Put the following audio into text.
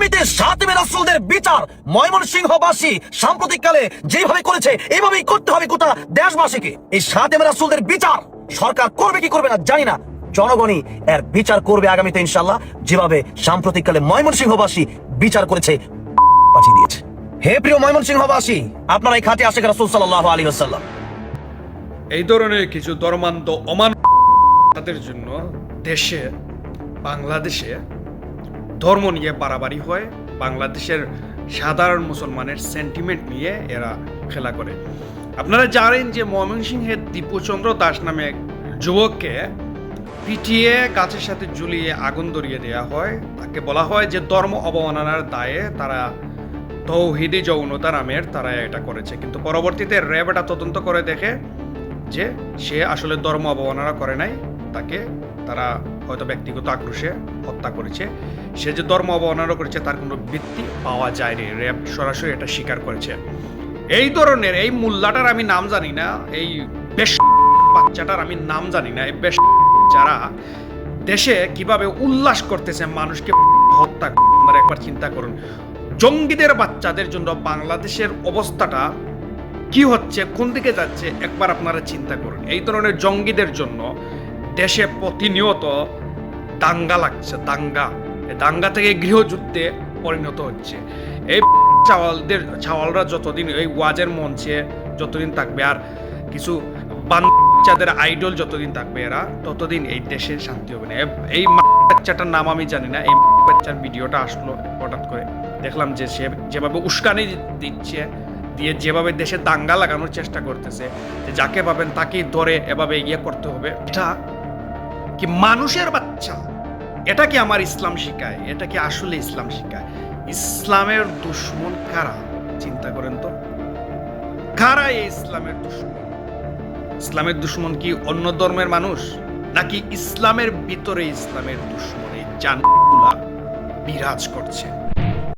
আগামীতে সাতেমে রাসূলদের বিচার ময়মনসিংহবাসী সাম্প্রতিককালে যেভাবে করেছে এইভাবেই করতে হবে গোটা দেশবাসীকে। এই সাতেমে রাসূলদের বিচার সরকার করবে কি করবে না জানি না, জনগণই এর বিচার করবে আগামীতে ইনশাআল্লাহ, যেভাবে সাম্প্রতিককালে ময়মনসিংহবাসী বিচার করেছে, পাঠিয়ে দিয়েছে। হে প্রিয় ময়মনসিংহবাসী, আপনারা এই খাঁটি আশিক রাসূল সাল্লাল্লাহু আলাইহি ওয়াসাল্লাম। এই ধরনের কিছু ধর্মান্ধ অমানুষদের জন্য দেশে বাংলাদেশে ধর্ম নিয়ে বাড়াবাড়ি হয়, বাংলাদেশের সাধারণ মুসলমানের সেন্টিমেন্ট নিয়ে এরা খেলা করে। আপনারা জানেন যে ময়মনসিংহের দীপুচন্দ্র দাস নামে এক যুবককে পিটিয়ে গাছের সাথে ঝুলিয়ে আগুন ধরিয়ে দেওয়া হয়। তাকে বলা হয় যে ধর্ম অবমাননার দায়ে তারা তৌহিদি যৌনতা নামের তারা এটা করেছে, কিন্তু পরবর্তীতে র্যাব এটা তদন্ত করে দেখে যে সে আসলে ধর্ম অবমাননা করে নাই, তাকে তারা হয়তো ব্যক্তিগত আক্রোশে হত্যা করেছে। সে যে ধর্ম অবমাননা করেছে তার কোনো ভিত্তি পাওয়া যায়নি, র্যাব সরাসরি এটা স্বীকার করেছে। এই ধরনের এই মোল্লাটার আমি নাম জানি না, এই বেশ বাচ্চাটার আমি নাম জানি না, এই বেশ যারা দেশে কিভাবে উল্লাস করতেছে মানুষকে হত্যা, আপনারা একবার চিন্তা করুন। জঙ্গিদের বাচ্চাদের জন্য বাংলাদেশের অবস্থাটা কি হচ্ছে, কোন দিকে যাচ্ছে একবার আপনারা চিন্তা করুন। এই ধরনের জঙ্গিদের জন্য দেশে প্রতিনিয়ত দাঙ্গা লাগছে, দাঙ্গা থেকে গৃহযুদ্ধে পরিণত হচ্ছে। এই ছাওয়ালরা যতদিন এই ওয়াজের মঞ্চে যতদিন থাকবে, আর কিছু বাচ্চাদের আইডল যতদিন থাকবে, এরা ততদিন এই দেশে শান্তি হবে না। এই বাচ্চাটার নাম আমি জানি না, এই বাচ্চার ভিডিওটা আসলো হঠাৎ করে, দেখলাম যে সে যেভাবে উস্কানি দিচ্ছে, দিয়ে যেভাবে দেশে দাঙ্গা লাগানোর চেষ্টা করতেছে, যে যাকে পাবেন তাকেই ধরে এভাবে ইয়ে করতে হবে। এটা কি মানুষের বাচ্চা? এটা কি আমার ইসলাম শিখায়? এটা কি আসলে ইসলাম শিখায়? ইসলামের দুশ্মন কারা চিন্তা করেন তো, কারা এই ইসলামের দুশ্মন? ইসলামের দুশ্মন কি অন্য ধর্মের মানুষ, নাকি ইসলামের ভিতরে ইসলামের দুশ্মন এই জানগুলা বিরাজ করছে?